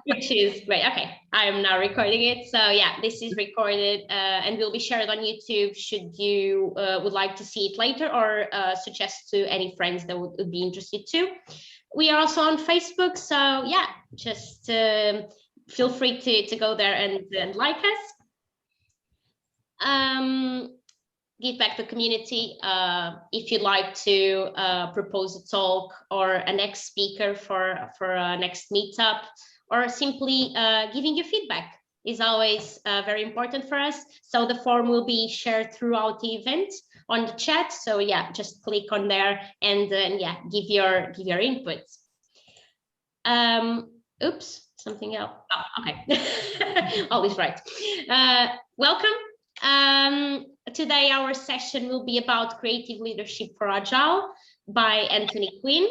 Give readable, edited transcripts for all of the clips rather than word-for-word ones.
Which is great. Okay, I am now recording it. So yeah, this is recorded and will be shared on YouTube should you would like to see it later or suggest to any friends that would be interested too. We are also on Facebook. So yeah, just feel free to go there and like us. Give back to the community. If you'd like to propose a talk or a next speaker for a next meetup, or simply giving you feedback is always very important for us. So the form will be shared throughout the event on the chat. So yeah, just click on there and yeah, give your input. Oops, something else. Oh, okay, always right. Welcome. Today our session will be about creative leadership for Agile by Antony Quinn.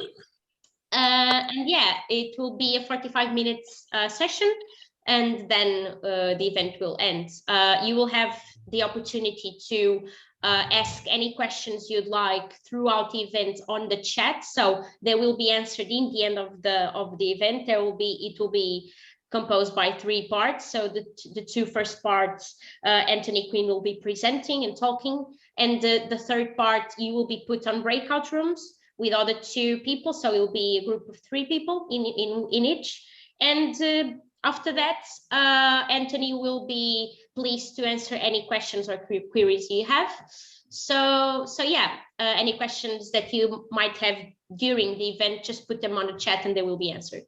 And yeah, it will be a 45 minutes session, and then the event will end. You will have the opportunity to ask any questions you'd like throughout the event on the chat. So they will be answered in the end of the event. It will be composed by 3 parts. So the 2 first parts, Antony Quinn will be presenting and talking, and the 3rd part you will be put on breakout rooms with other 2 people, so it will be a group of 3 people in each. And after that, Antony will be pleased to answer any questions or queries you have. So yeah, any questions that you might have during the event, just put them on the chat and they will be answered.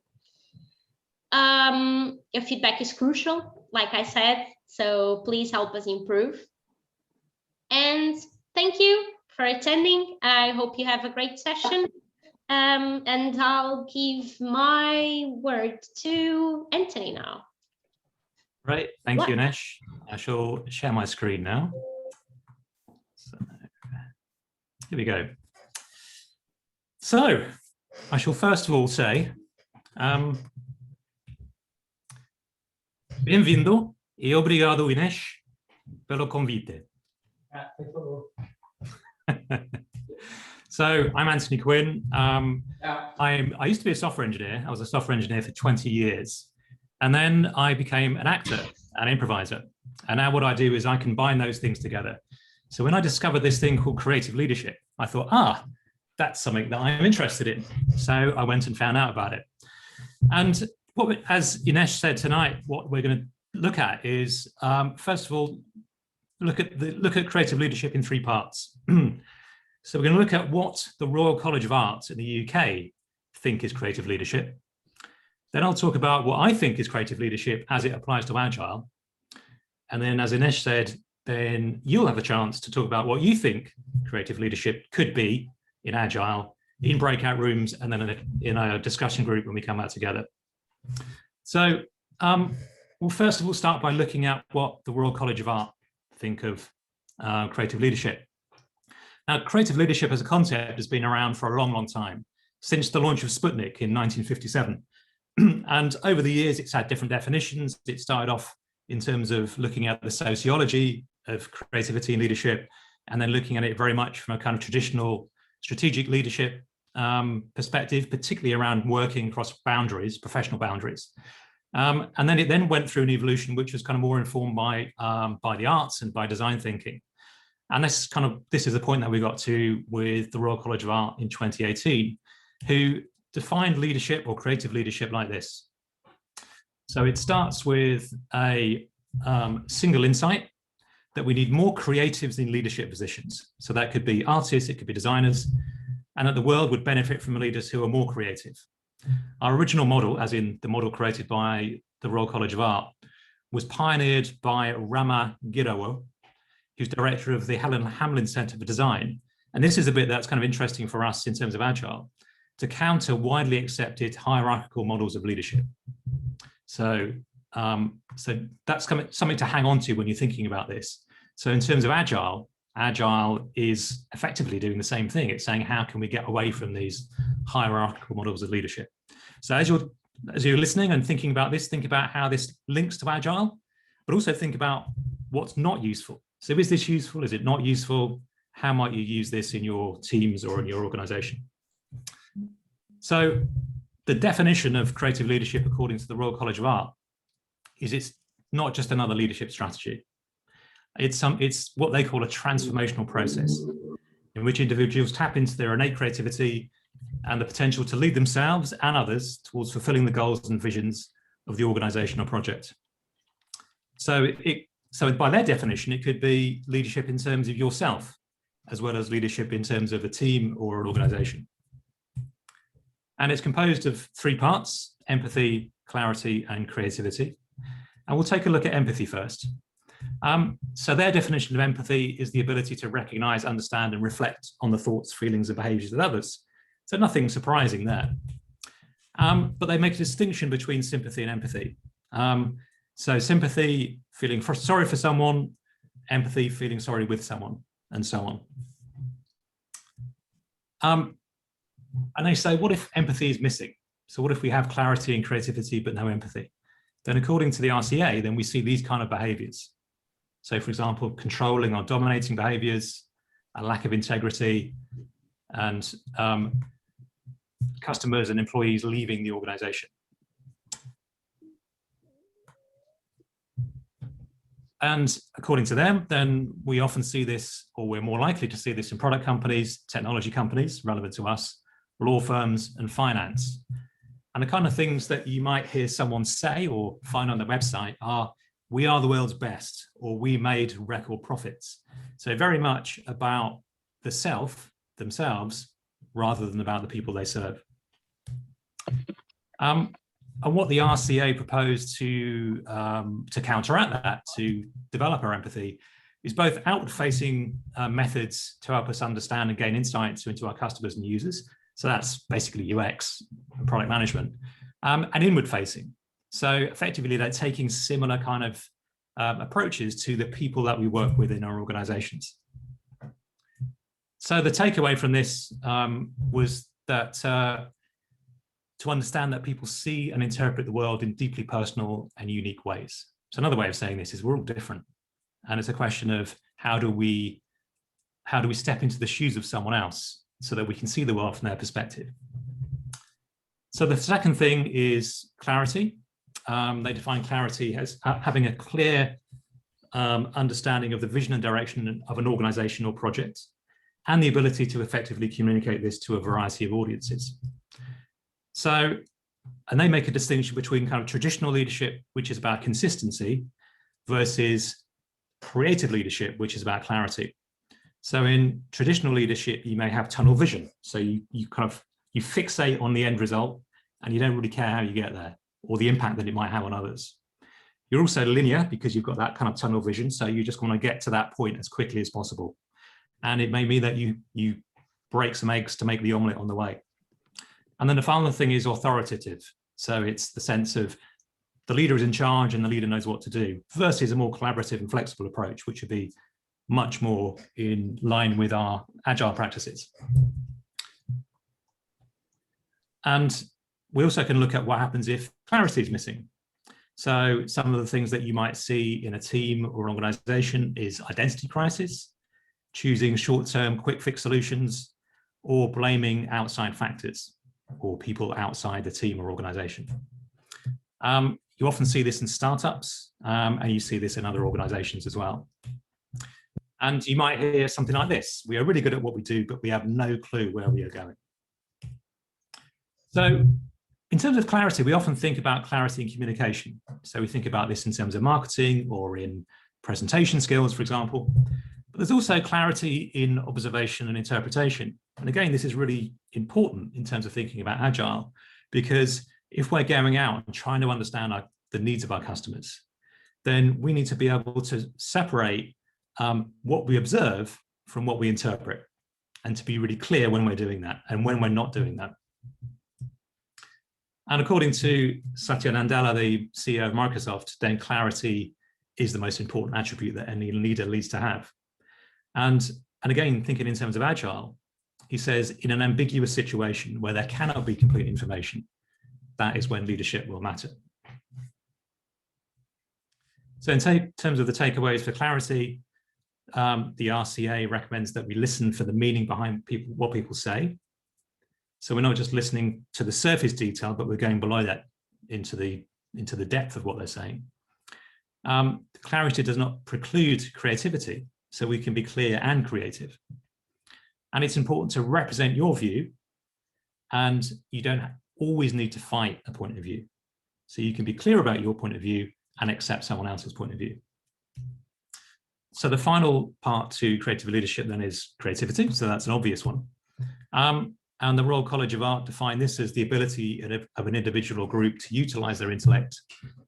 Your feedback is crucial, like I said, so please help us improve. And thank you for attending. I hope you have a great session. And I'll give my word to Antony now. Right, thank you, Nesh. I shall share my screen now. So, here we go. So, I shall first of all say, bem-vindo e obrigado, Inês, pelo convite. So I'm Antony Quinn. I used to be a software engineer. I was a software engineer for 20 years. And then I became an actor, an improviser. And now what I do is I combine those things together. So when I discovered this thing called creative leadership, I thought, that's something that I'm interested in. So I went and found out about it. And as Ines said tonight, what we're going to look at is, first of all, look at creative leadership in 3 parts. So we're going to look at what the Royal College of Art in the UK think is creative leadership. Then I'll talk about what I think is creative leadership as it applies to Agile. And then, as Ines said, then you'll have a chance to talk about what you think creative leadership could be in Agile, in breakout rooms, and then in a discussion group when we come out together. So we'll first of all start by looking at what the Royal College of Art think of creative leadership. Now, creative leadership as a concept has been around for a long, long time, since the launch of Sputnik in 1957. And over the years, it's had different definitions. It started off in terms of looking at the sociology of creativity and leadership, and then looking at it very much from a kind of traditional strategic leadership perspective, particularly around working across boundaries, professional boundaries. And then it then went through an evolution which was kind of more informed by the arts and by design thinking. And this is the point that we got to with the Royal College of Art in 2018, who defined leadership or creative leadership like this. So it starts with a single insight that we need more creatives in leadership positions. So that could be artists, it could be designers, and that the world would benefit from leaders who are more creative. Our original model, as in the model created by the Royal College of Art, was pioneered by Rama Girawo, who's director of the Helen Hamlin Center for Design. And this is a bit that's kind of interesting for us in terms of Agile, to counter widely accepted hierarchical models of leadership. So, that's something to hang on to when you're thinking about this. So in terms of Agile is effectively doing the same thing. It's saying, how can we get away from these hierarchical models of leadership? So as you're listening and thinking about this, think about how this links to Agile, but also think about what's not useful. So is this useful? Is it not useful? How might you use this in your teams or in your organization? So the definition of creative leadership, according to the Royal College of Art, is it's not just another leadership strategy. It's what they call a transformational process in which individuals tap into their innate creativity and the potential to lead themselves and others towards fulfilling the goals and visions of the organization or project. So by their definition, it could be leadership in terms of yourself, as well as leadership in terms of a team or an organization. And it's composed of 3 parts: empathy, clarity, and creativity. And we'll take a look at empathy first. So their definition of empathy is the ability to recognize, understand, and reflect on the thoughts, feelings, and behaviors of others. So nothing surprising there. But they make a distinction between sympathy and empathy. So sympathy, feeling sorry for someone; empathy, feeling sorry with someone, and so on. And they say, what if empathy is missing? So what if we have clarity and creativity, but no empathy? Then according to the RCA, then we see these kind of behaviors. So for example, controlling or dominating behaviors, a lack of integrity, and customers and employees leaving the organization. And according to them, then we often see this, or we're more likely to see this in product companies, technology companies, relevant to us, law firms, and finance. And the kind of things that you might hear someone say or find on their website are, we are the world's best, or we made record profits. So very much about the self, themselves, rather than about the people they serve. And what the RCA proposed to counteract that, to develop our empathy, is both outward-facing methods to help us understand and gain insights into our customers and users. So that's basically UX and product management, and inward-facing. So effectively, they're taking similar kind of approaches to the people that we work with in our organizations. So the takeaway from this was that to understand that people see and interpret the world in deeply personal and unique ways. So another way of saying this is we're all different. And it's a question of how do we step into the shoes of someone else so that we can see the world from their perspective. So the second thing is clarity. They define clarity as having a clear understanding of the vision and direction of an organization or project, and the ability to effectively communicate this to a variety of audiences. So, and they make a distinction between kind of traditional leadership, which is about consistency, versus creative leadership, which is about clarity. So in traditional leadership, you may have tunnel vision. So you fixate on the end result and you don't really care how you get there or the impact that it might have on others. You're also linear because you've got that kind of tunnel vision. So you just want to get to that point as quickly as possible. And it may mean that you break some eggs to make the omelette on the way. And then the final thing is authoritative. So it's the sense of the leader is in charge and the leader knows what to do, versus a more collaborative and flexible approach, which would be much more in line with our agile practices. And we also can look at what happens if clarity is missing. So some of the things that you might see in a team or an organization is identity crisis, choosing short-term quick fix solutions, or blaming outside factors or people outside the team or organization. You often see this in startups, and you see this in other organizations as well. And you might hear something like this: we are really good at what we do, but we have no clue where we are going. So in terms of clarity, we often think about clarity in communication. So we think about this in terms of marketing or in presentation skills, for example. But there's also clarity in observation and interpretation. And again, this is really important in terms of thinking about Agile, because if we're going out and trying to understand the needs of our customers, then we need to be able to separate what we observe from what we interpret, and to be really clear when we're doing that and when we're not doing that. And according to Satya Nadella, the CEO of Microsoft, then clarity is the most important attribute that any leader needs to have. And again, thinking in terms of Agile, he says, in an ambiguous situation where there cannot be complete information, that is when leadership will matter. So in terms of the takeaways for clarity, the RCA recommends that we listen for the meaning behind what people say. So we're not just listening to the surface detail, but we're going below that into the depth of what they're saying. Clarity does not preclude creativity, so we can be clear and creative. And it's important to represent your view, and you don't always need to fight a point of view. So you can be clear about your point of view and accept someone else's point of view. So the final part to creative leadership then is creativity. So that's an obvious one. And the Royal College of Art define this as the ability of an individual or group to utilize their intellect,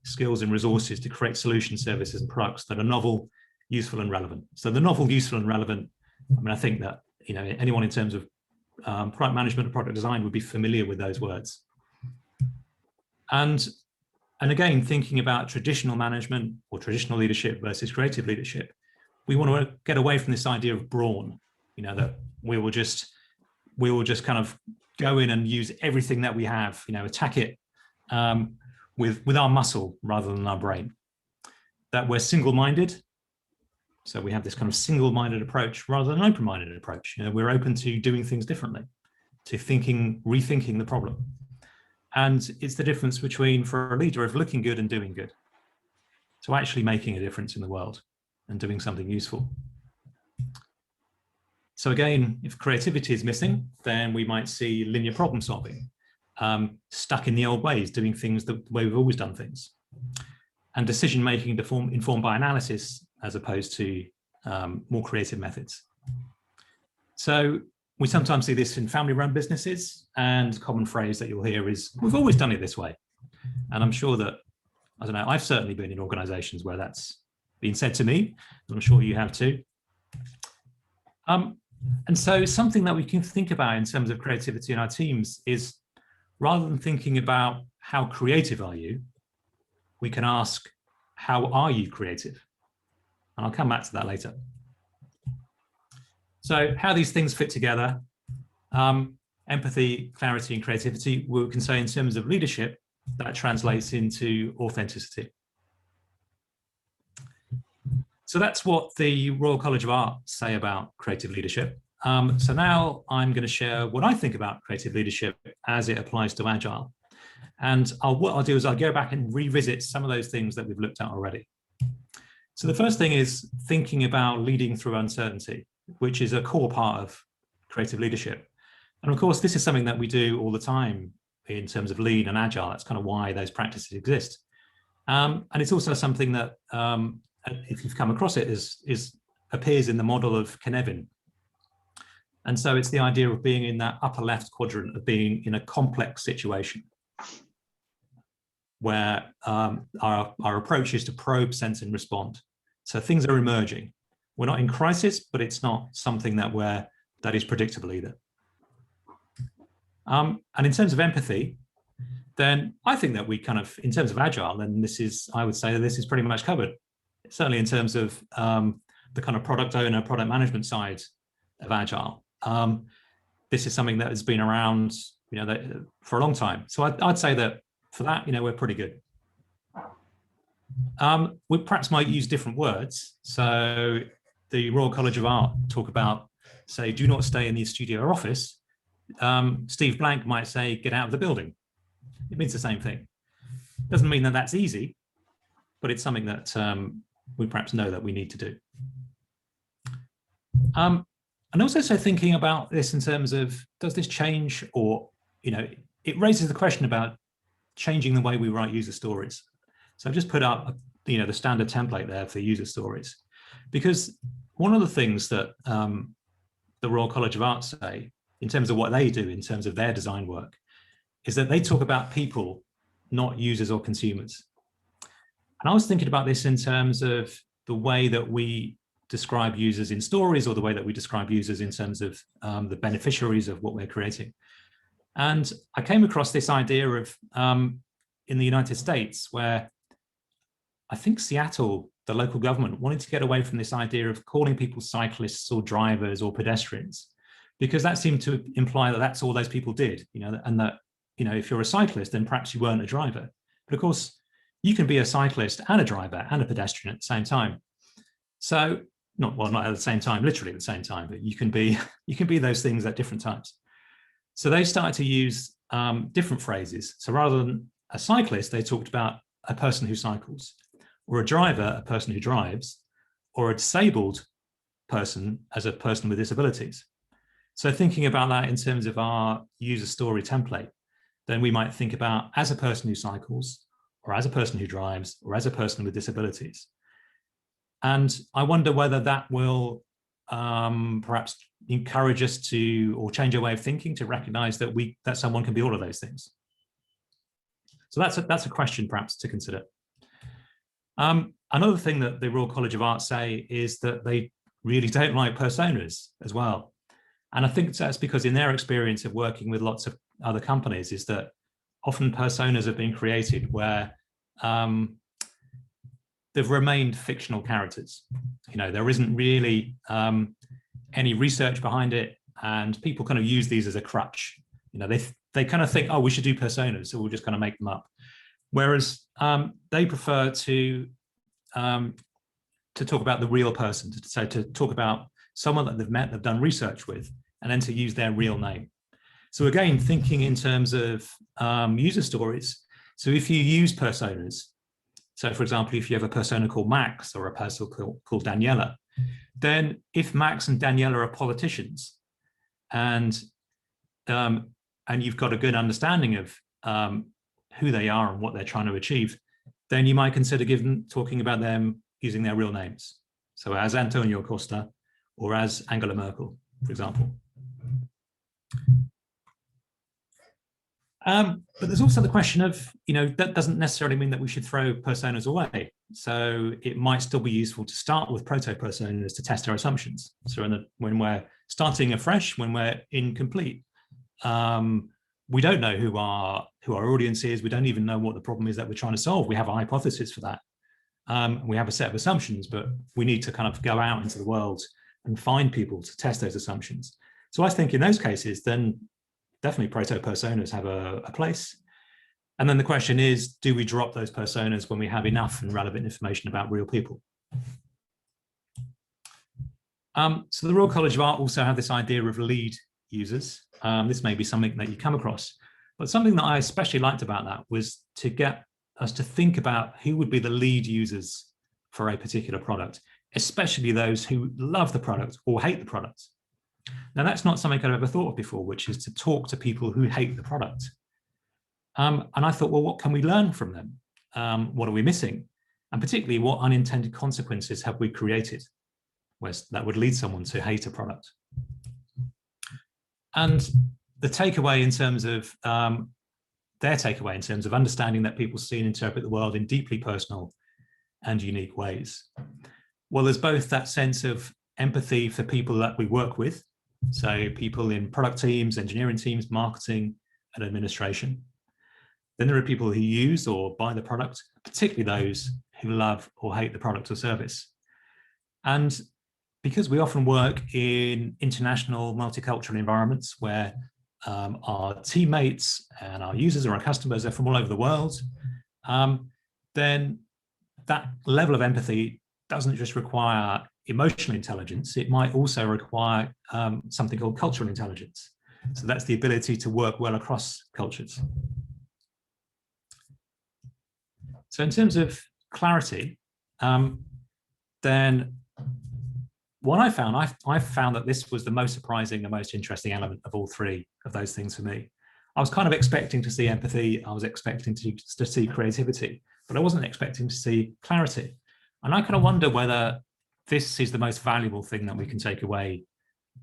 skills and resources to create solutions, services and products that are novel, useful and relevant. So the novel, useful and relevant, I mean, I think that, you know, anyone in terms of product management or product design would be familiar with those words. And again, thinking about traditional management or traditional leadership versus creative leadership, we want to get away from this idea of brawn, you know, that we will just kind of go in and use everything that we have, you know, attack it with our muscle rather than our brain. That we're single-minded. So we have this kind of single-minded approach rather than an open-minded approach. You know, we're open to doing things differently, to rethinking the problem. And it's the difference between, for a leader, of looking good and doing good, to actually making a difference in the world and doing something useful. So again, if creativity is missing, then we might see linear problem solving, stuck in the old ways, doing things the way we've always done things, and decision making informed by analysis as opposed to more creative methods. So we sometimes see this in family-run businesses, and a common phrase that you'll hear is, we've always done it this way. And I'm sure that, I don't know, I've certainly been in organizations where that's been said to me, and I'm sure you have too. And so something that we can think about in terms of creativity in our teams is, rather than thinking about how creative are you, we can ask, how are you creative? And I'll come back to that later. So how these things fit together, empathy, clarity, and creativity, we can say in terms of leadership, that translates into authenticity. So that's what the Royal College of Art say about creative leadership. So now I'm going to share what I think about creative leadership as it applies to Agile. And what I'll do is I'll go back and revisit some of those things that we've looked at already. So the first thing is thinking about leading through uncertainty, which is a core part of creative leadership. And of course, this is something that we do all the time in terms of lean and Agile. That's kind of why those practices exist. And it's also something that, if you've come across it, appears in the model of Quinn. And so it's the idea of being in that upper left quadrant, of being in a complex situation where our approach is to probe, sense, and respond. So things are emerging. We're not in crisis, but it's not something that is predictable either. And in terms of empathy, then I think that we kind of, in terms of Agile, then I would say that this is pretty much covered. Certainly in terms of the kind of product owner, product management side of Agile. This is something that has been around, you know, for a long time. So I'd say that for that, you know, we're pretty good. We perhaps might use different words. So the Royal College of Art talk about, say, do not stay in the studio or office. Steve Blank might say, get out of the building. It means the same thing. Doesn't mean that that's easy, but it's something that we perhaps know that we need to do. And also, so thinking about this in terms of, does this change, or, you know, it raises the question about changing the way we write user stories. So I've just put up, you know, the standard template there for user stories, because one of the things that the Royal College of Art say, in terms of what they do, in terms of their design work, is that they talk about people, not users or consumers. And I was thinking about this in terms of the way that we describe users in stories, or the way that we describe users in terms of the beneficiaries of what we're creating. And I came across this idea of, in the United States, where I think Seattle, the local government, wanted to get away from this idea of calling people cyclists or drivers or pedestrians, because that seemed to imply that that's all those people did, you know, and that, you know, if you're a cyclist, then perhaps you weren't a driver. But of course, you can be a cyclist and a driver and a pedestrian at the same time. So, not at the same time, literally at the same time, but you can be those things at different times. So they started to use different phrases. So rather than a cyclist, they talked about a person who cycles, or a driver, a person who drives, or a disabled person as a person with disabilities. So thinking about that in terms of our user story template, then we might think about as a person who cycles, or as a person who drives, or as a person with disabilities. And I wonder whether that will perhaps encourage us to, or change our way of thinking to recognize that that someone can be all of those things. So that's a question perhaps to consider. Another thing that the Royal College of Art say is that they really don't like personas as well. And I think that's because in their experience of working with lots of other companies is that often personas have been created where they've remained fictional characters. You know, there isn't really any research behind it, and people kind of use these as a crutch. You know, they kind of think, oh, we should do personas, so we'll just kind of make them up. Whereas they prefer to talk about the real person, to talk about someone that they've met, they've done research with, and then to use their real name. So again, thinking in terms of user stories. So if you use personas, so for example, if you have a persona called Max or a person called Daniela, then if Max and Daniela are politicians, and you've got a good understanding of who they are and what they're trying to achieve, then you might consider talking about them using their real names. So as Antonio Costa or as Angela Merkel, for example. But there's also the question of, you know, that doesn't necessarily mean that we should throw personas away. So it might still be useful to start with proto-personas to test our assumptions. So when we're starting afresh, when we're incomplete, we don't know who our audience is. We don't even know what the problem is that we're trying to solve. We have a hypothesis for that. We have a set of assumptions, but we need to kind of go out into the world and find people to test those assumptions. So I think in those cases, then definitely proto-personas have a place. And then the question is, do we drop those personas when we have enough and relevant information about real people? So the Royal College of Art also have this idea of lead users. This may be something that you come across, but something that I especially liked about that was to get us to think about who would be the lead users for a particular product, especially those who love the product or hate the product. Now, that's not something I've ever thought of before, which is to talk to people who hate the product. And I thought, well, what can we learn from them? What are we missing? And particularly, what unintended consequences have we created that would lead someone to hate a product? And the takeaway in terms of their takeaway in terms of understanding that people see and interpret the world in deeply personal and unique ways. Well, there's both that sense of empathy for people that we work with, so people in product teams, engineering teams, marketing, and administration. Then there are people who use or buy the product, particularly those who love or hate the product or service. And because we often work in international multicultural environments where our teammates and our users or our customers are from all over the world, then that level of empathy doesn't just require emotional intelligence, it might also require something called cultural intelligence. So that's the ability to work well across cultures. So in terms of clarity, then what I found that this was the most surprising and most interesting element of all three of those things for me. I was kind of expecting to see empathy, I was expecting to see creativity, but I wasn't expecting to see clarity. And I kind of wonder whether this is the most valuable thing that we can take away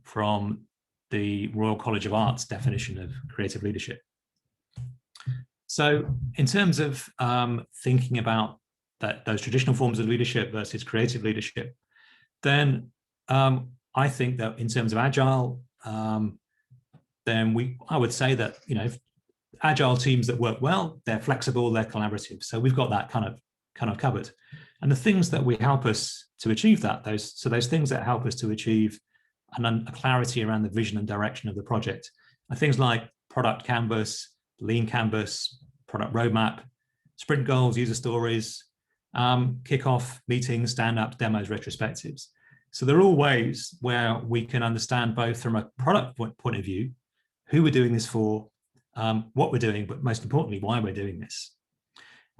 from the Royal College of Art's definition of creative leadership. So in terms of thinking about those traditional forms of leadership versus creative leadership, then I think that in terms of Agile, then I would say that, you know, Agile teams that work well, they're flexible, they're collaborative. So we've got that kind of covered. And the things that we help us to achieve that, those things that help us to achieve a clarity around the vision and direction of the project are things like product canvas, lean canvas, product roadmap, sprint goals, user stories, kickoff, meetings, stand-ups, demos, retrospectives. So they're all ways where we can understand both from a product point of view, who we're doing this for, what we're doing, but most importantly, why we're doing this.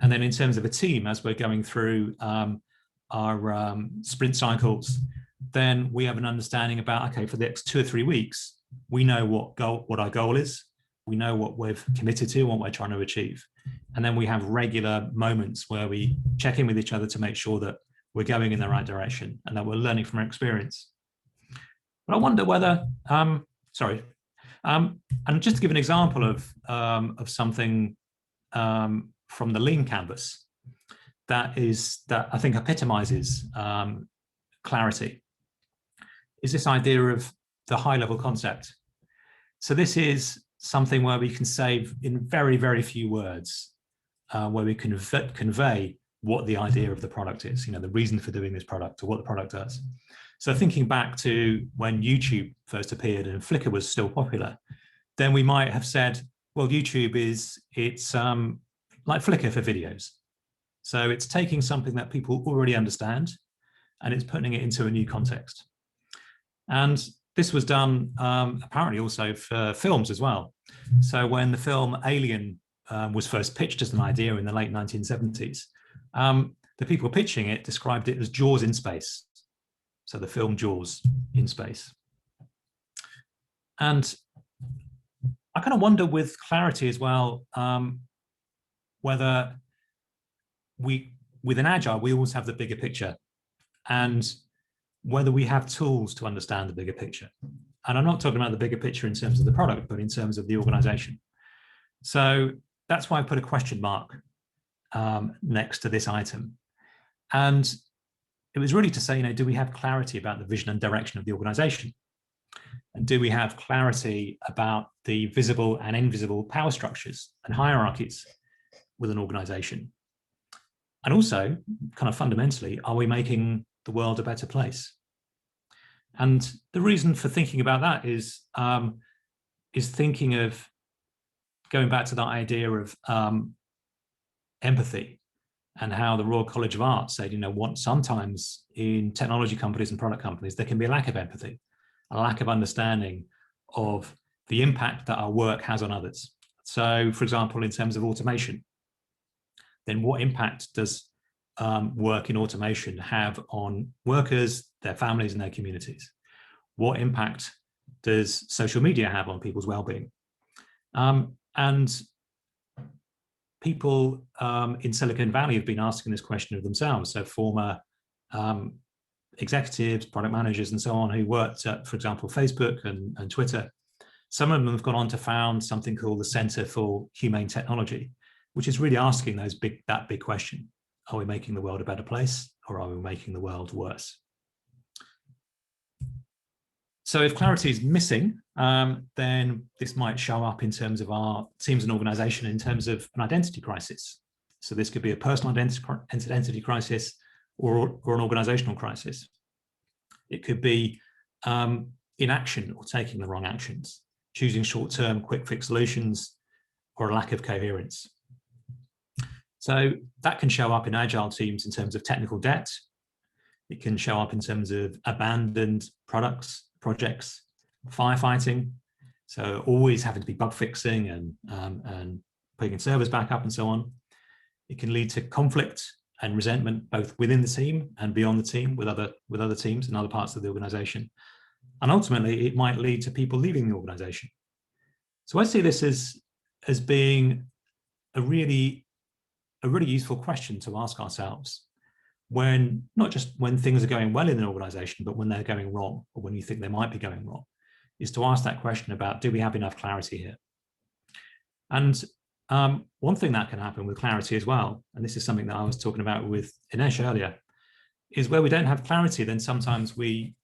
And then in terms of a team, as we're going through our sprint cycles, then we have an understanding about, okay, for the next 2 or 3 weeks, we know what our goal is, we know what we've committed to, what we're trying to achieve. And then we have regular moments where we check in with each other to make sure that we're going in the right direction and that we're learning from our experience. But I wonder whether, and just to give an example of something from the Lean canvas that I think epitomizes clarity, is this idea of the high-level concept. So this is something where we can say in very, very few words, where we can convey what the idea of the product is, the reason for doing this product or what the product does. So thinking back to when YouTube first appeared and Flickr was still popular, then we might have said, well, YouTube it's like Flickr for videos. So it's taking something that people already understand and it's putting it into a new context. And this was done apparently also for films as well. So when the film Alien was first pitched as an idea in the late 1970s, the people pitching it described it as Jaws in space. So the film Jaws in space. And I kind of wonder with clarity as well, whether within Agile, we always have the bigger picture, and whether we have tools to understand the bigger picture. And I'm not talking about the bigger picture in terms of the product, but in terms of the organization. So that's why I put a question mark next to this item. And it was really to say, do we have clarity about the vision and direction of the organization? And do we have clarity about the visible and invisible power structures and hierarchies with an organization? And also, kind of fundamentally, are we making the world a better place? And the reason for thinking about that is thinking of going back to that idea of empathy, and how the Royal College of Art said, sometimes in technology companies and product companies, there can be a lack of empathy, a lack of understanding of the impact that our work has on others. So, for example, in terms of automation, then what impact does work in automation have on workers, their families, and their communities? What impact does social media have on people's well-being? And people in Silicon Valley have been asking this question of themselves. So former executives, product managers, and so on, who worked at, for example, Facebook and Twitter, some of them have gone on to found something called the Center for Humane Technology, which is really asking that big question. Are we making the world a better place, or are we making the world worse? So if clarity is missing, then this might show up in terms of our teams and organization in terms of an identity crisis. So this could be a personal identity crisis or an organizational crisis. It could be inaction or taking the wrong actions, choosing short-term quick fix solutions, or a lack of coherence. So that can show up in Agile teams in terms of technical debt. It can show up in terms of abandoned projects, firefighting. So always having to be bug fixing and putting servers back up and so on. It can lead to conflict and resentment, both within the team and beyond the team with other teams and other parts of the organization. And ultimately, it might lead to people leaving the organization. So I see this as being a really useful question to ask ourselves, when not just when things are going well in an organization, but when they're going wrong, or when you think they might be going wrong, is to ask that question about, do we have enough clarity here? And one thing that can happen with clarity as well, and this is something that I was talking about with Inesh earlier, is where we don't have clarity, then sometimes we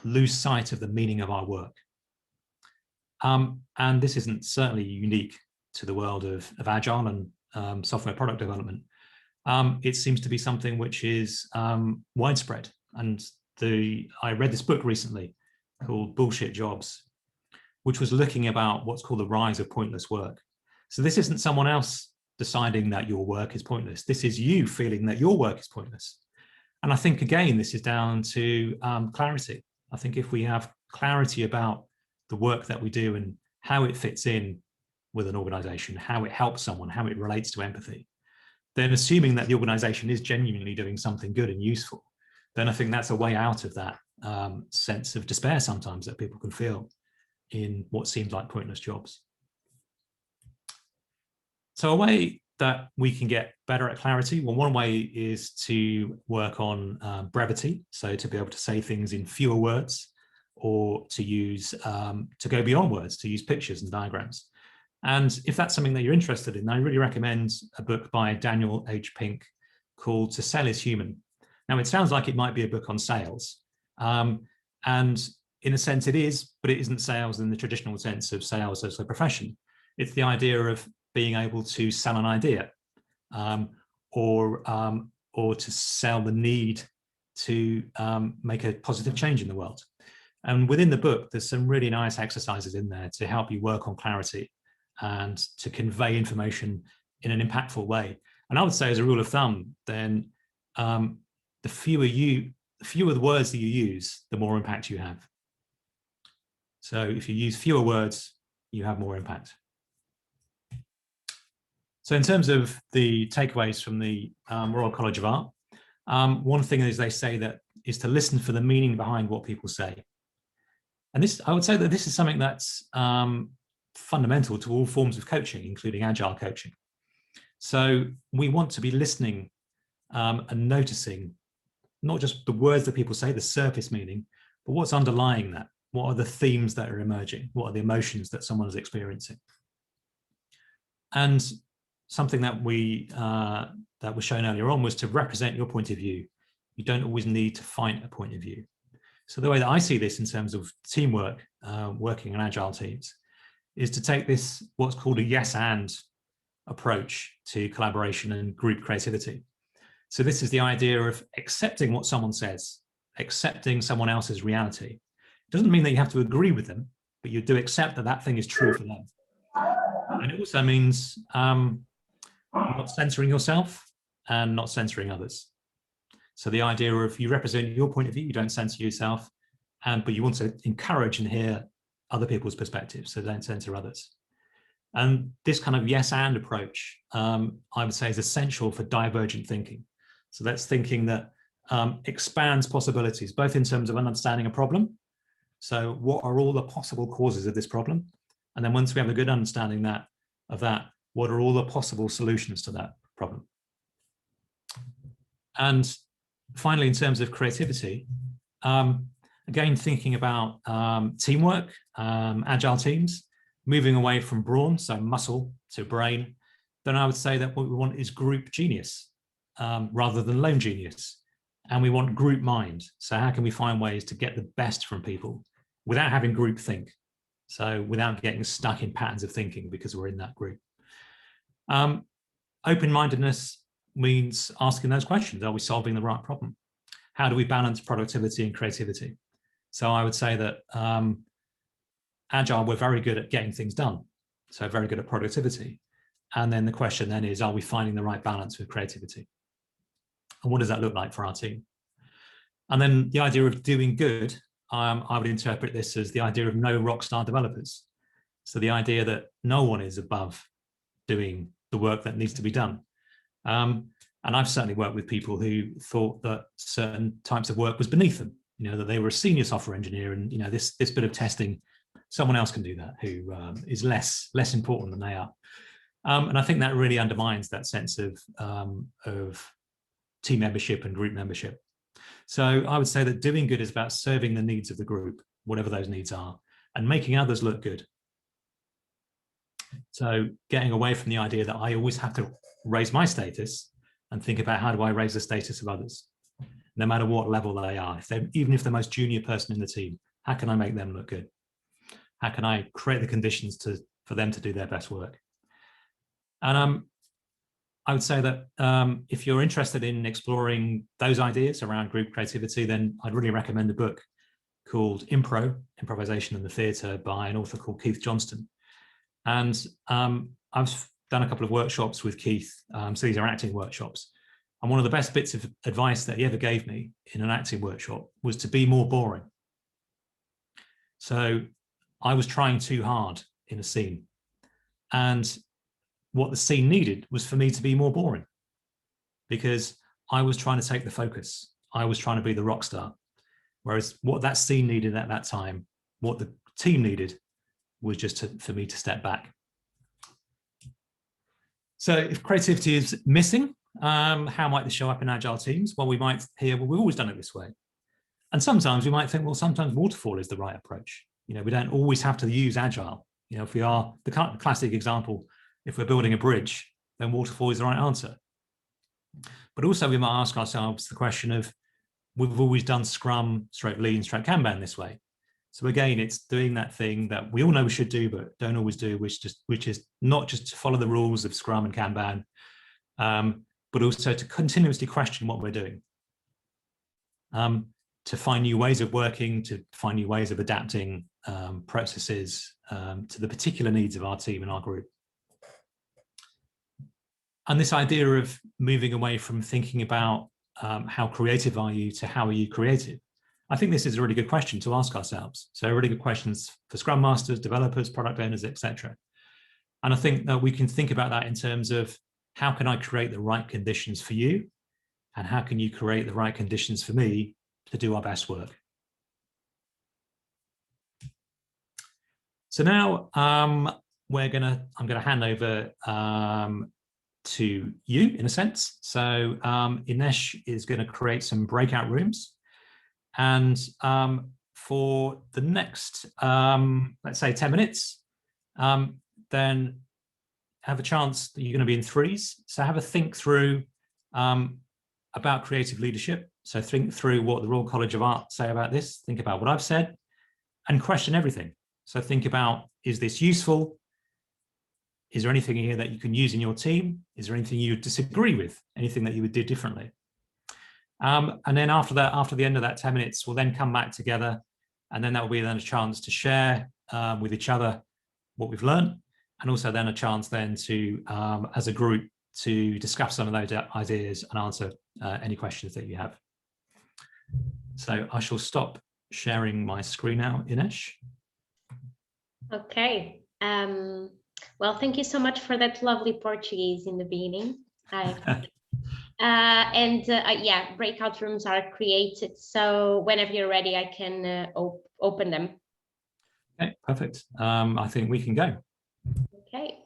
lose sight of the meaning of our work. And this isn't certainly unique to the world of Agile and software product development. It seems to be something which is widespread. And I read this book recently called Bullshit Jobs, which was looking about what's called the rise of pointless work. So this isn't someone else deciding that your work is pointless. This is you feeling that your work is pointless. And I think, again, this is down to clarity. I think if we have clarity about the work that we do how it fits in with an organization, how it helps someone, how it relates to empathy, then assuming that the organization is genuinely doing something good and useful, then I think that's a way out of that sense of despair sometimes that people can feel in what seems like pointless jobs. So a way that we can get better at clarity, well, one way is to work on brevity, so to be able to say things in fewer words, or to use to go beyond words, to use pictures and diagrams. And if that's something that you're interested in, I really recommend a book by Daniel H. Pink called To Sell is Human. Now, it sounds like it might be a book on sales. And in a sense it is, but it isn't sales in the traditional sense of sales as a profession. It's the idea of being able to sell an idea, or to sell the need to make a positive change in the world. And within the book, there's some really nice exercises in there to help you work on clarity and to convey information in an impactful way. And I would say, as a rule of thumb, then the fewer the words that you use, the more impact you have. So if you use fewer words, you have more impact. So in terms of the takeaways from the Royal College of Art, one thing is they say that is to listen for the meaning behind what people say. And this, I would say that this is something that's fundamental to all forms of coaching, including agile coaching. So we want to be listening and noticing not just the words that people say, the surface meaning, but what's underlying that. What are the themes that are emerging? What are the emotions that someone is experiencing? And something that that was shown earlier on was to represent your point of view. You don't always need to find a point of view. So the way that I see this in terms of teamwork, working in agile teams, is to take this, what's called a yes and approach to collaboration and group creativity. So this is the idea of accepting what someone says, accepting someone else's reality. It doesn't mean that you have to agree with them, but you do accept that that thing is true for them. And it also means not censoring yourself and not censoring others. So the idea of you represent your point of view, you don't censor yourself, but you want to encourage and hear other people's perspectives, so don't censor others. And this kind of yes and approach, I would say, is essential for divergent thinking. So that's thinking that expands possibilities, both in terms of understanding a problem. So what are all the possible causes of this problem? And then once we have a good understanding of that, what are all the possible solutions to that problem? And finally, in terms of creativity, again, thinking about teamwork, agile teams, moving away from brawn, so muscle, to brain, then I would say that what we want is group genius rather than lone genius. And we want group mind. So how can we find ways to get the best from people without having group think? So without getting stuck in patterns of thinking because we're in that group. Open-mindedness means asking those questions. Are we solving the right problem? How do we balance productivity and creativity? So I would say that Agile, we're very good at getting things done. So very good at productivity. And then the question then is, are we finding the right balance with creativity? And what does that look like for our team? And then the idea of doing good, I would interpret this as the idea of no rock star developers. So the idea that no one is above doing the work that needs to be done. And I've certainly worked with people who thought that certain types of work was beneath them, that they were a senior software engineer and, this bit of testing, someone else can do that who is less important than they are. And I think that really undermines that sense of team membership and group membership. So I would say that doing good is about serving the needs of the group, whatever those needs are, and making others look good. So getting away from the idea that I always have to raise my status and think about how do I raise the status of others, no matter what level they are. Even if they're the most junior person in the team, how can I make them look good? How can I create the conditions for them to do their best work? And I would say that if you're interested in exploring those ideas around group creativity, then I'd really recommend a book called Improvisation in the Theatre by an author called Keith Johnston. And I've done a couple of workshops with Keith. So these are acting workshops. And one of the best bits of advice that he ever gave me in an acting workshop was to be more boring. So I was trying too hard in a scene. And what the scene needed was for me to be more boring, because I was trying to take the focus. I was trying to be the rock star. Whereas what that scene needed at that time, what the team needed, was just for me to step back. So if creativity is missing, how might this show up in Agile teams? Well, we might hear, well, we've always done it this way. And sometimes we might think, well, sometimes waterfall is the right approach. You know, we don't always have to use Agile. You know, if we are, the classic example, if we're building a bridge, then waterfall is the right answer. But also we might ask ourselves the question of, we've always done Scrum, Lean, Kanban this way. So again, it's doing that thing that we all know we should do, but don't always do, which is not just to follow the rules of Scrum and Kanban, but also to continuously question what we're doing, to find new ways of working, to find new ways of adapting processes to the particular needs of our team and our group. And this idea of moving away from thinking about how creative are you to how are you creative? I think this is a really good question to ask ourselves. So really good questions for Scrum Masters, developers, product owners, etc. And I think that we can think about that in terms of, how can I create the right conditions for you? And how can you create the right conditions for me to do our best work? So now I'm gonna hand over to you in a sense. So Ines is going to create some breakout rooms. And for the next, let's say 10 minutes, then have a chance that you're going to be in threes. So have a think through about creative leadership. So think through what the Royal College of Art say about this. Think about what I've said and question everything. So think about, is this useful? Is there anything here that you can use in your team? Is there anything you disagree with? Anything that you would do differently? And then after that, after the end of that 10 minutes, we'll then come back together, and then that will be then a chance to share with each other what we've learned, and also then a chance then to, as a group, to discuss some of those ideas and answer any questions that you have. So I shall stop sharing my screen now, Ines. Okay. Well, thank you so much for that lovely Portuguese in the beginning. Yeah, breakout rooms are created. So whenever you're ready, I can open them. Okay, perfect. I think we can go. Okay.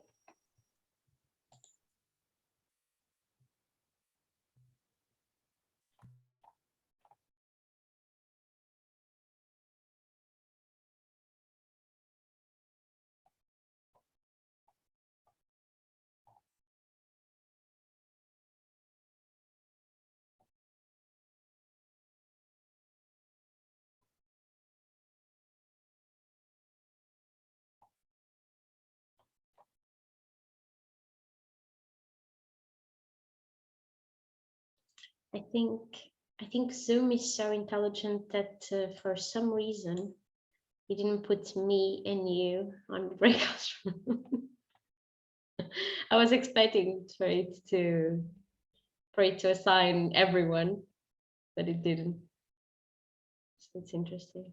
I think Zoom is so intelligent that for some reason it didn't put me and you on the breakout room. I was expecting for it to assign everyone, but it didn't. So it's interesting.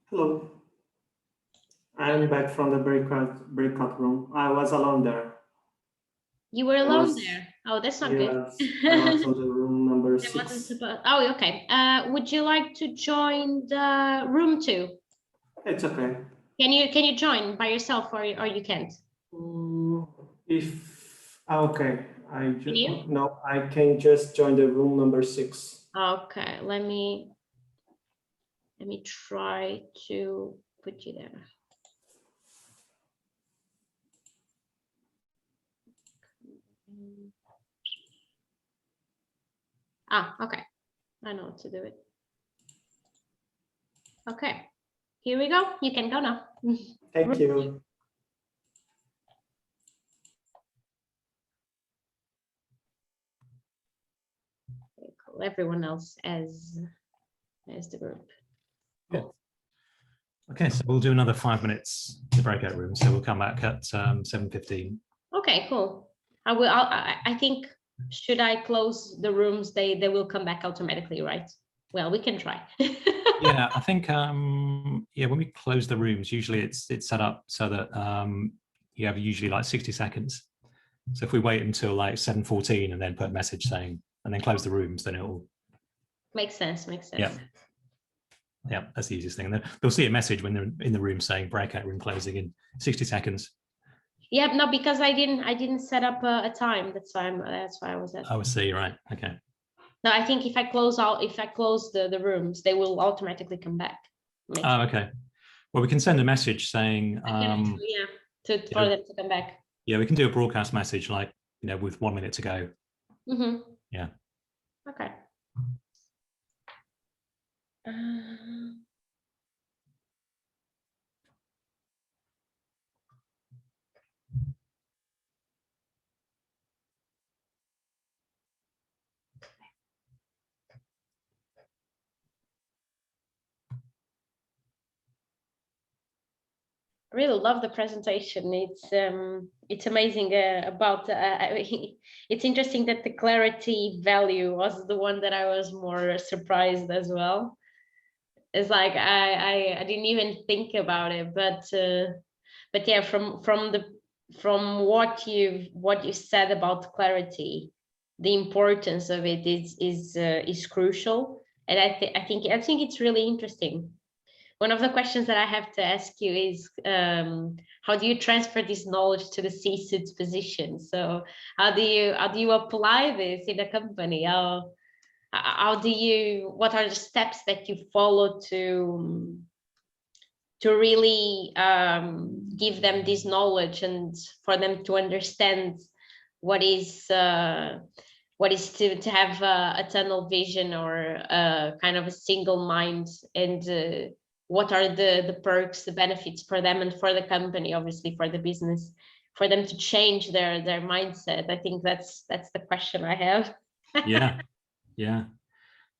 Hello. I'm back from the breakout room. I was alone there. You were alone there. Oh, that's not good. Yes, I was on the room number It wasn't 6. supposed. Oh, okay. Would you like to join the room 2? It's okay. Can you join by yourself or you can't? Okay, Can you? no, I can just join the room number 6. Okay, let me try to put you there. Okay. I know what to do it. Okay, here we go. You can go now. Thank you. Call everyone else as the group. Cool. Okay, so we'll do another 5 minutes to breakout room. So we'll come back at 7:15. Okay, cool. I think, should I close the rooms? They will come back automatically, right? Well, we can try. Yeah, I think yeah, when we close the rooms, usually it's set up so that you have usually like 60 seconds. So if we wait until like 7:14 and then put a message saying and then close the rooms, then it'll Makes sense. Yeah, that's the easiest thing. And then they'll see a message when they're in the room saying breakout room closing in 60 seconds. Yeah, no, because I didn't set up a time. That's why I was asking. Oh, I see. Right. Okay. No, I think if I close the rooms, they will automatically come back. Oh, okay. Well, we can send a message saying for them to come back. Yeah, we can do a broadcast message like, with 1 minute to go. Yeah. Okay. I really love the presentation. It's amazing about it's interesting that the clarity value was the one that I was more surprised as well. It's like I didn't even think about it, but yeah, from what you said about clarity, the importance of it is crucial, and I think it's really interesting. One of the questions that I have to ask you is, how do you transfer this knowledge to the C-suite position? So how do you apply this in a company? What are the steps that you follow to really give them this knowledge and for them to understand what is to have a tunnel vision or kind of a single mind, and what are the perks, the benefits for them and for the company, obviously for the business, for them to change their mindset? I think that's the question I have. Yeah.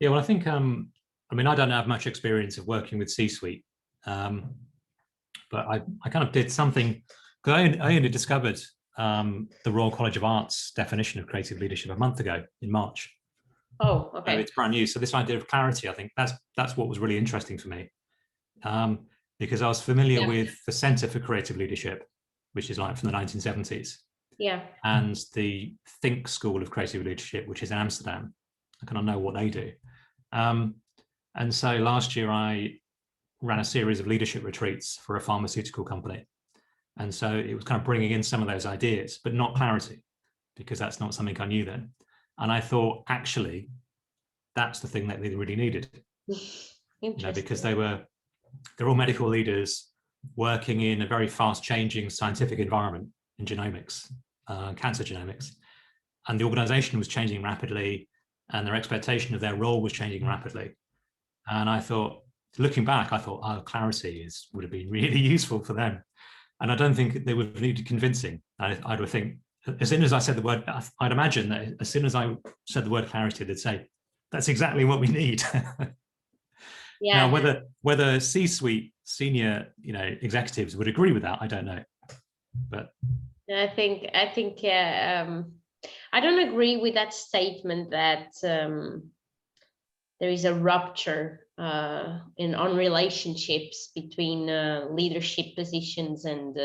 Well, I think I don't have much experience of working with C-suite, but I kind of did something because I only discovered the Royal College of Art's definition of creative leadership a month ago in March. Oh, okay. So it's brand new. So this idea of clarity, I think that's what was really interesting for me, because I was familiar with the Center for Creative Leadership, which is like from the 1970s. Yeah. And the Think School of Creative Leadership, which is in Amsterdam. I kind of know what they do. And so last year I ran a series of leadership retreats for a pharmaceutical company. And so it was kind of bringing in some of those ideas, but not clarity, because that's not something I knew then. And I thought, actually, that's the thing that they really needed. Because they're all medical leaders working in a very fast changing scientific environment in genomics, cancer genomics. And the organization was changing rapidly, and their expectation of their role was changing rapidly. And I thought, looking back, clarity would have been really useful for them. And I don't think they would have needed convincing. I would think, as soon as I said the word, I'd imagine that as soon as I said the word clarity, they'd say, that's exactly what we need. Yeah. Now, whether C-suite senior, executives would agree with that, I don't know. But I think I don't agree with that statement that there is a rupture on relationships between leadership positions and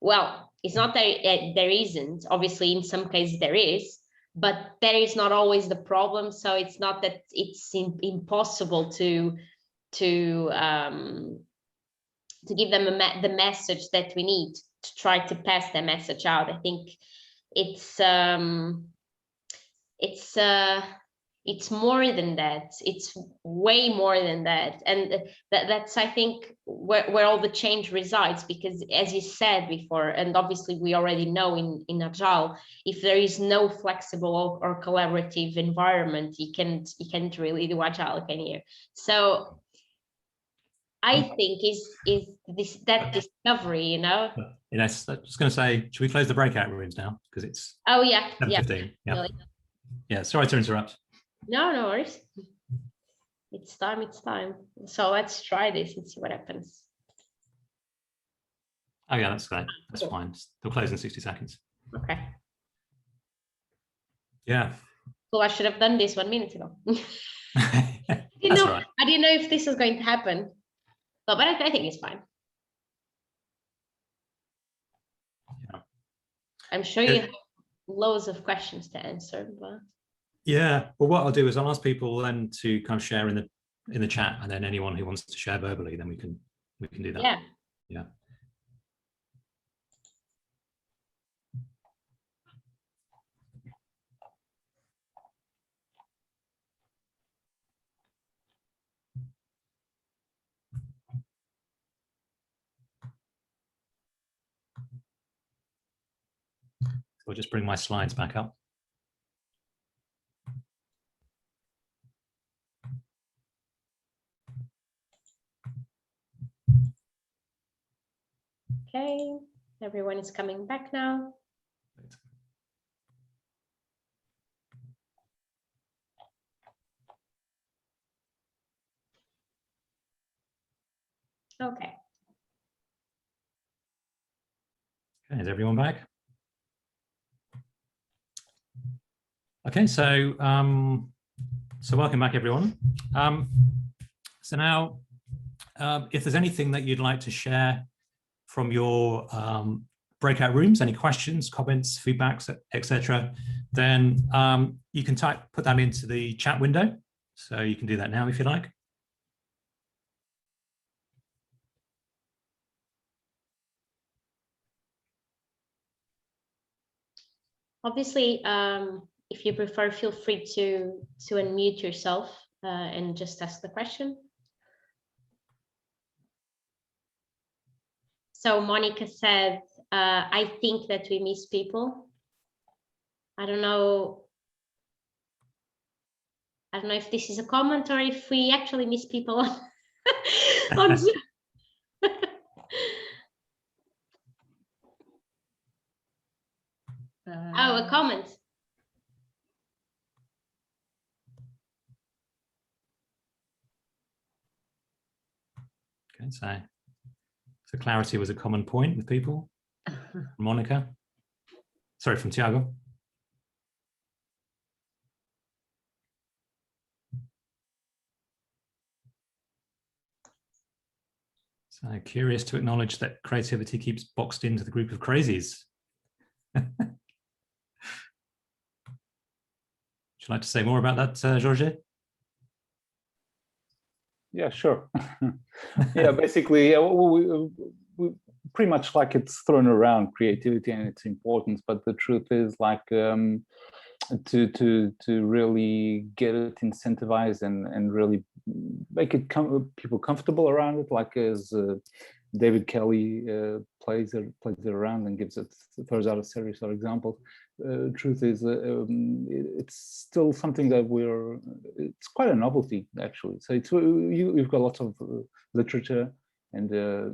well, it's not that there isn't. Obviously, in some cases there is, but that is not always the problem. So it's not that it's impossible to give them the message that we need to try to pass that message out. I think it's more than that. It's way more than that, and that's I think where all the change resides. Because as you said before, and obviously we already know in Agile, if there is no flexible or collaborative environment, you can't really do Agile, can you? So I think is that discovery, you know. Yes, I was just going to say, should we close the breakout rooms now? Because it's 7:15. Yeah. Really. Yeah. Sorry to interrupt. No worries. It's time. So let's try this and see what happens. Oh yeah, that's fine. That's fine. They'll close in 60 seconds. Okay. Yeah. Well, I should have done this 1 minute ago. That's all right. I didn't know if this was going to happen, but I think it's fine. Yeah. I'm sure you have loads of questions to answer, but. Yeah, well, what I'll do is I'll ask people then to kind of share in the chat, and then anyone who wants to share verbally, then we can do that. Yeah. Yeah. So I'll just bring my slides back up. Okay, everyone is coming back now. Okay. Okay, is everyone back? Okay, so welcome back, everyone. So now, if there's anything that you'd like to share from your breakout rooms, any questions, comments, feedbacks, etc., then you can put that into the chat window. So you can do that now if you like. Obviously, if you prefer, feel free to unmute yourself and just ask the question. So Monica said, I think that we miss people. I don't know if this is a comment or if we actually miss people on Zoom. Oh, a comment. Okay, so clarity was a common point with people. Monica, sorry, from Tiago. So curious to acknowledge that creativity keeps boxed into the group of crazies. Would you like to say more about that, Georges? Yeah, sure. Yeah, basically, we pretty much like it's thrown around, creativity and its importance, but the truth is, like, to really get it incentivized and really make it people comfortable around it, like as David Kelly plays it around and throws out a series of examples. Truth is, it's still something that it's quite a novelty, actually. So you've got lots of literature and a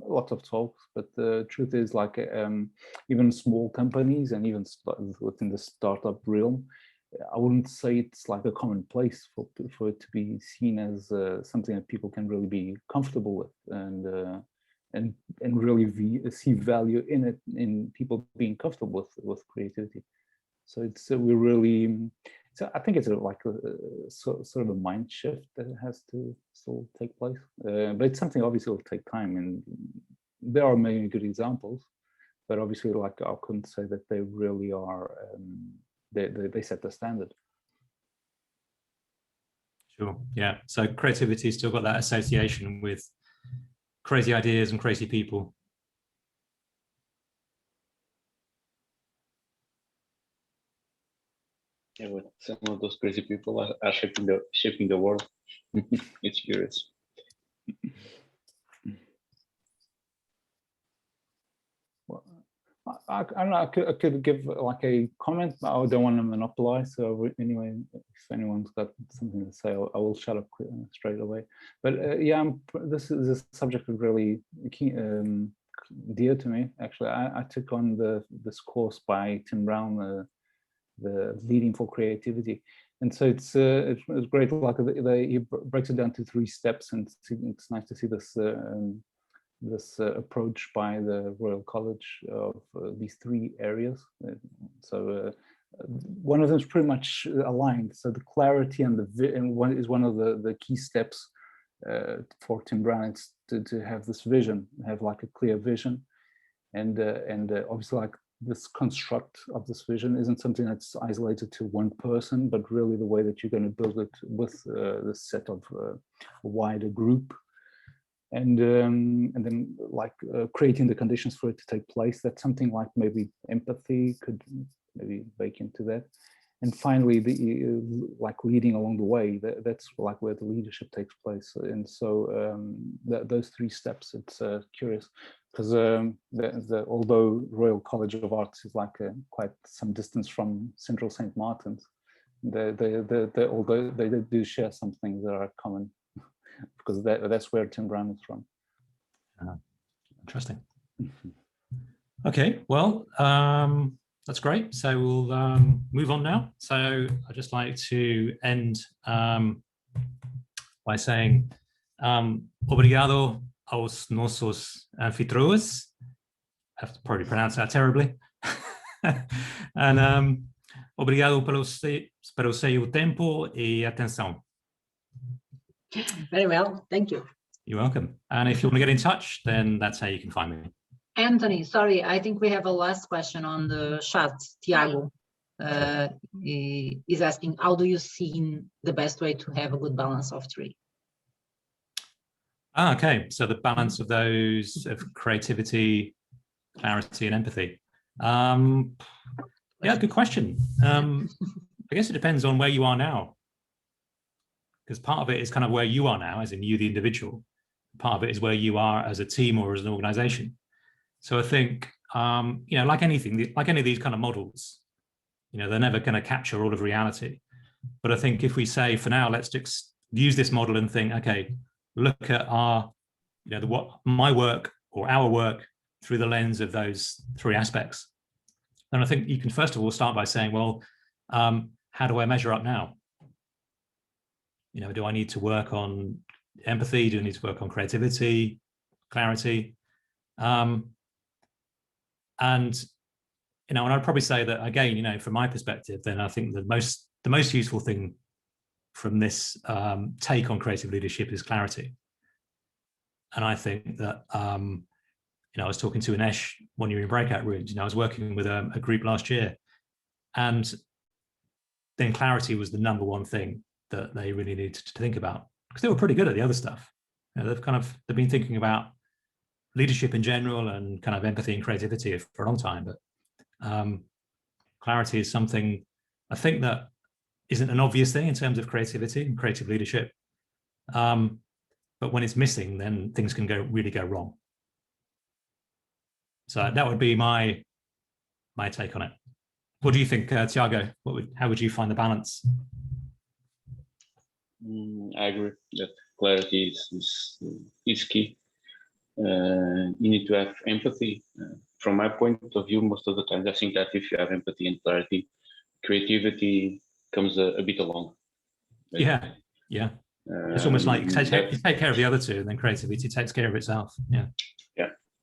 lot of talks, but the truth is, like, even small companies and even within the startup realm, I wouldn't say it's like a commonplace for it to be seen as something that people can really be comfortable with and really see value in it, in people being comfortable with creativity. So it's we're really So I think it's like a sort of a mind shift that has to still take place. But it's something obviously will take time, and there are many good examples. But obviously, like I couldn't say that they really are. They set the standard. Sure. Yeah. So creativity still got that association with crazy ideas and crazy people. Yeah, but some of those crazy people are shaping the world. It's curious. Well, I don't know. I could give like a comment, but I don't want to monopolize. So anyway, if anyone's got something to say, I will shut up straight away. But yeah, this is a subject that really dear to me. Actually, I took on this course by Tim Brown, the Leading for Creativity, and so it's great. Like he breaks it down to 3 steps, and it's nice to see this. This approach by the Royal College of these 3 areas. So one of them is pretty much aligned. So the clarity and one is one of the key steps for Tim Brown. It's to have this vision, have like a clear vision, and obviously like this construct of this vision isn't something that's isolated to one person, but really the way that you're going to build it with this set of a wider group. And then like creating the conditions for it to take place. That's something like maybe empathy could maybe bake into that. And finally, like leading along the way. That's like where the leadership takes place. And so those 3 steps, it's curious because although Royal College of Arts is like quite some distance from Central St. Martin's, although they do share some things that are common. Because that's where Tim Brown is from. Interesting. Okay, well, that's great. So we'll move on now. So I'd just like to end by saying obrigado aos nossos anfitriões. I've probably pronounced that terribly. And obrigado pelo seu tempo e atenção. Very well, thank you. You're welcome. And if you want to get in touch, then that's how you can find me. Anthony, sorry, I think we have a last question on the chat. Tiago is asking, how do you see the best way to have a good balance of 3? Okay, so the balance of those of creativity, clarity, and empathy. Yeah, good question. I guess it depends on where you are now. Because part of it is kind of where you are now, as in you, the individual. Part of it is where you are as a team or as an organization. So I think, like anything, like any of these kind of models, they're never going to capture all of reality. But I think if we say, for now, let's just use this model and think, okay, look at my work or our work through the lens of those 3 aspects. Then I think you can first of all start by saying, well, how do I measure up now? Do I need to work on empathy? Do I need to work on creativity, clarity? And I'd probably say that again, from my perspective, then I think the most useful thing from this take on creative leadership is clarity. And I think that I was talking to Anesh when you were in breakout rooms. I was working with a group last year, and then clarity was the number 1 thing that they really needed to think about, because they were pretty good at the other stuff. They've been thinking about leadership in general and kind of empathy and creativity for a long time, but clarity is something I think that isn't an obvious thing in terms of creativity and creative leadership. But when it's missing, then things can really go wrong. So that would be my take on it. What do you think, Tiago? How would you find the balance? I agree that clarity is key. You need to have empathy. From my point of view, most of the time, I think that if you have empathy and clarity, creativity comes a bit along. Yeah. It's almost like you take care of the other 2, and then creativity takes care of itself. Yeah.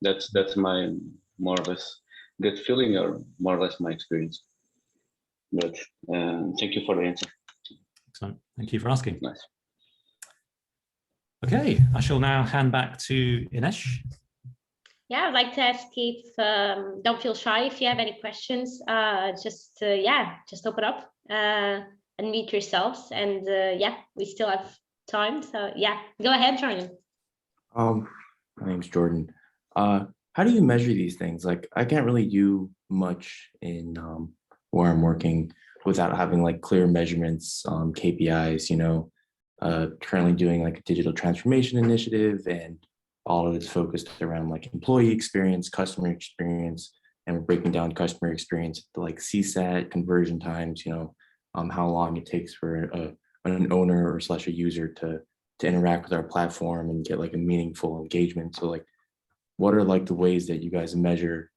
That's my more or less gut feeling, or more or less my experience. But thank you for the answer. Excellent. Thank you for asking. Nice. Okay, I shall now hand back to Ines. Yeah, I'd like to ask if, don't feel shy if you have any questions, just open up, unmute yourselves, and yeah, we still have time. So yeah, go ahead, Jordan. My name's Jordan. How do you measure these things? Like, I can't really do much in where I'm working without having like clear measurements, KPIs, you know, currently doing like a digital transformation initiative, and all of it's focused around like employee experience, customer experience, and we're breaking down customer experience to like CSAT, conversion times, you know, how long it takes for an owner or / a user to interact with our platform and get like a meaningful engagement. So like, what are like the ways that you guys measure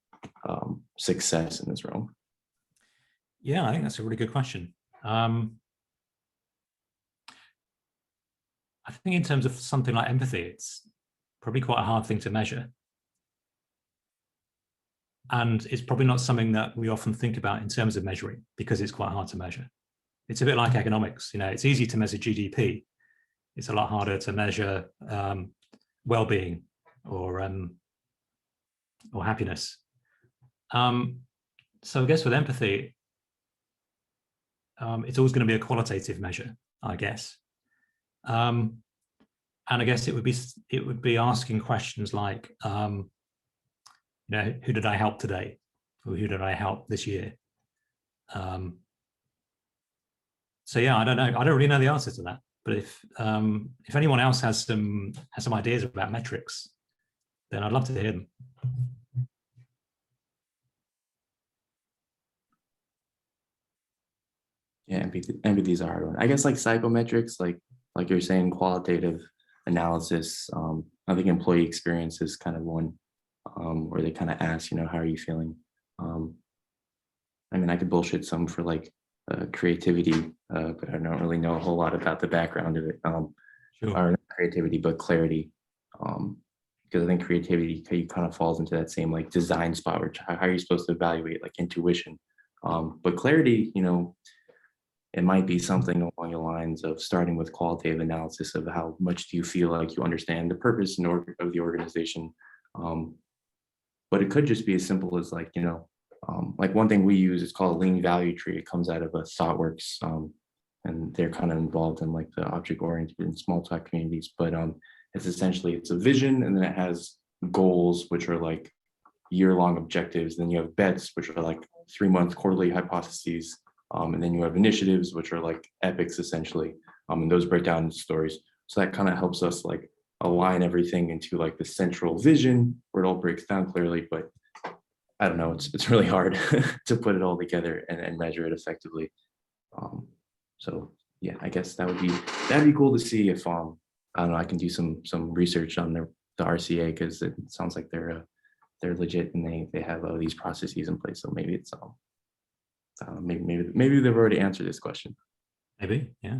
success in this realm? Yeah, I think that's a really good question. I think in terms of something like empathy, it's probably quite a hard thing to measure. And it's probably not something that we often think about in terms of measuring, because it's quite hard to measure. It's a bit like economics, you know, it's easy to measure GDP. It's a lot harder to measure well-being or happiness. So I guess with empathy, it's always going to be a qualitative measure, I guess. And I guess it would be asking questions like, you know, who did I help today, or who did I help this year? So yeah, I don't know. I don't really know the answer to that. But if anyone else has some ideas about metrics, then I'd love to hear them. Yeah, empathy is a hard one. I guess like psychometrics, like you're saying, qualitative analysis. I think employee experience is kind of one where they kind of ask, you know, how are you feeling? I mean, I could bullshit some for like creativity, but I don't really know a whole lot about the background of it. Sure. Or not creativity, but clarity. Because I think creativity kind of falls into that same like design spot, which how are you supposed to evaluate like intuition? But clarity, you know, it might be something along the lines of starting with qualitative analysis of how much do you feel like you understand the purpose of the organization. But it could just be as simple as like, you know, like one thing we use is called a lean value tree. It comes out of a ThoughtWorks, and they're kind of involved in like the object-oriented and small talk communities. But it's a vision, and then it has goals, which are like year-long objectives. Then you have bets, which are like 3-month quarterly hypotheses. And then you have initiatives, which are like epics essentially. And those break down into stories. So that kind of helps us like align everything into like the central vision where it all breaks down clearly. But I don't know, it's really hard to put it all together and measure it effectively. So yeah, I guess that'd be cool to see if I don't know, I can do some research on the RCA, because it sounds like they're legit and they have these processes in place. So maybe it's maybe they've already answered this question. Maybe, yeah.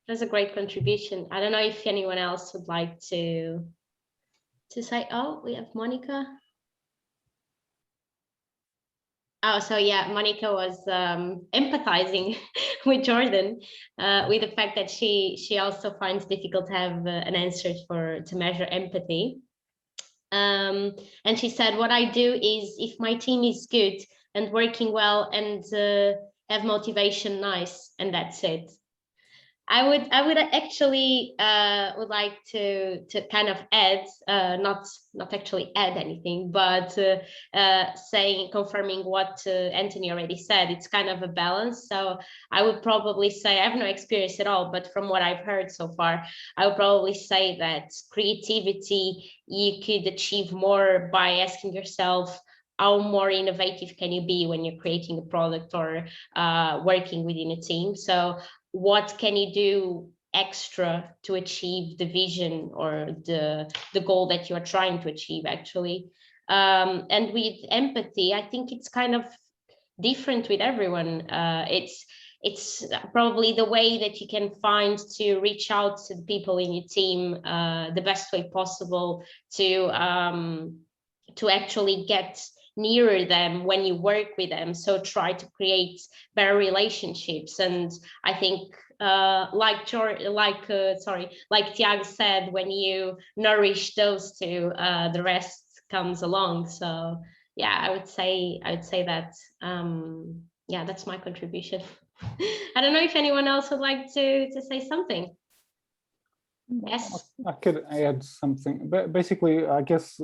That's a great contribution. I don't know if anyone else would like to say. Oh, we have Monica. Oh, so yeah, Monica was empathizing with Jordan with the fact that she also finds difficult to have an answer to measure empathy. And she said, what I do is if my team is good and working well and have motivation, nice, and that's it. I would actually would like to kind of add, not actually add anything, but confirming what Antony already said. It's kind of a balance. So I would probably say, I have no experience at all, but from what I've heard so far, I would probably say that creativity, you could achieve more by asking yourself, how more innovative can you be when you're creating a product or working within a team? So what can you do extra to achieve the vision or the goal that you are trying to achieve, actually? And with empathy, I think it's kind of different with everyone. It's probably the way that you can find to reach out to the people in your team the best way possible to actually get nearer them when you work with them. So try to create better relationships. And I think like Tiago said, when you nourish those two, the rest comes along. So yeah, I would say that yeah, that's my contribution. I don't know if anyone else would like to say something. Yes. I could add something, but basically, I guess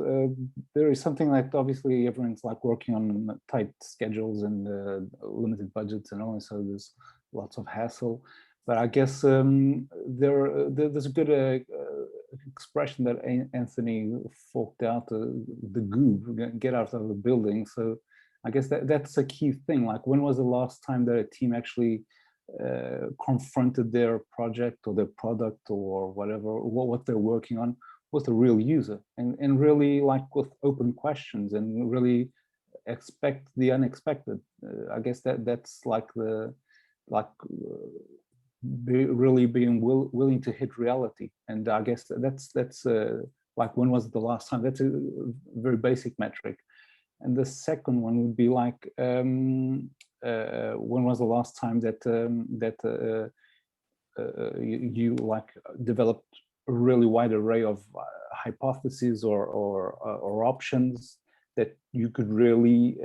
there is something that obviously everyone's like working on tight schedules and limited budgets and all, and so there's lots of hassle. But I guess there's a good expression that Anthony forked out, the goob, get out of the building. So I guess that's a key thing. Like, when was the last time that a team actually confronted their project or their product or whatever, what they're working on with a real user, and really like with open questions and really expect the unexpected. I guess that's like really being willing to hit reality. And I guess that's like, when was the last time? That's a very basic metric. And the second one would be like, when was the last time that you like developed a really wide array of hypotheses or options that you could really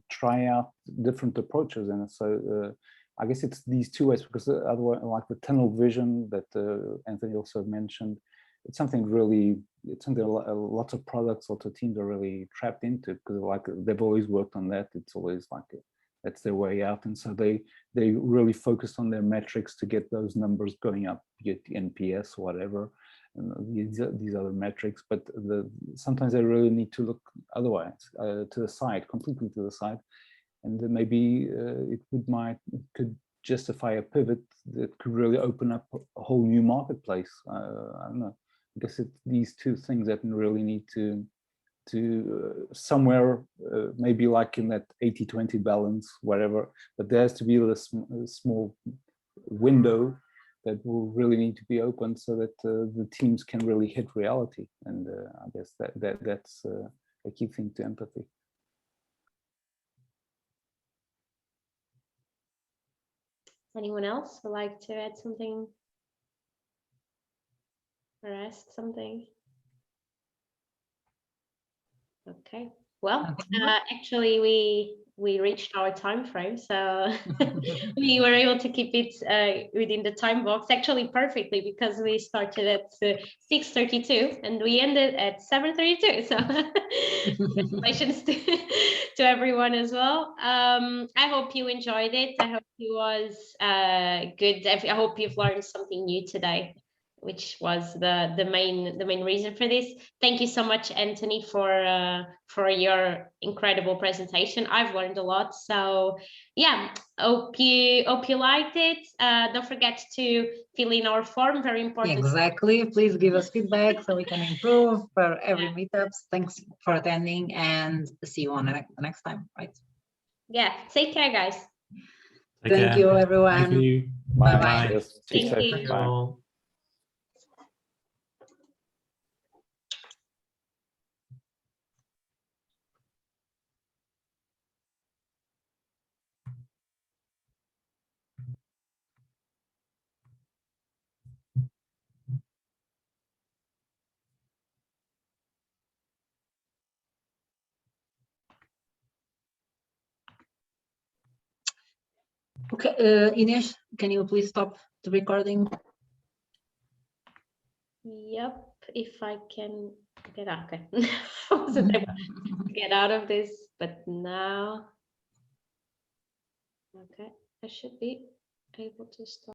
try out different approaches? And so I guess it's these two ways, because otherwise, like the tunnel vision that Anthony also mentioned, it's something lots of products, lots of teams are really trapped into, because like they've always worked on that. It's always like that's their way out, and so they really focused on their metrics to get those numbers going up, get NPS or whatever, and these other metrics. But sometimes they really need to look otherwise, to the side, completely to the side, and then maybe it could justify a pivot that could really open up a whole new marketplace. I don't know. I guess it's these two things that really need to somewhere, maybe like in that 80-20 balance, whatever, but there has to be a small window that will really need to be open so that the teams can really hit reality. And I guess that's a key thing to empathy. Anyone else would like to add something or ask something? Okay, well, actually we reached our time frame, so we were able to keep it within the time box, actually perfectly, because we started at 6:32 and we ended at 7:32. So congratulations to everyone as well. I hope you enjoyed it. I hope it was good. I hope you've learned something new today, which was the main reason for this. Thank you so much, Anthony, for your incredible presentation. I've learned a lot. So yeah, hope you liked it. Don't forget to fill in our form, very important. Exactly. Please give us feedback so we can improve for every meetups. Thanks for attending, and see you on the next time, right? Yeah, take care, guys. Thank you, everyone. Thank you. Bye-bye. Yes, Thank safe. you. Bye. Okay, Ines, can you please stop the recording? Yep, if I can get out. Okay. I wasn't able to get out of this, but now, okay, I should be able to stop.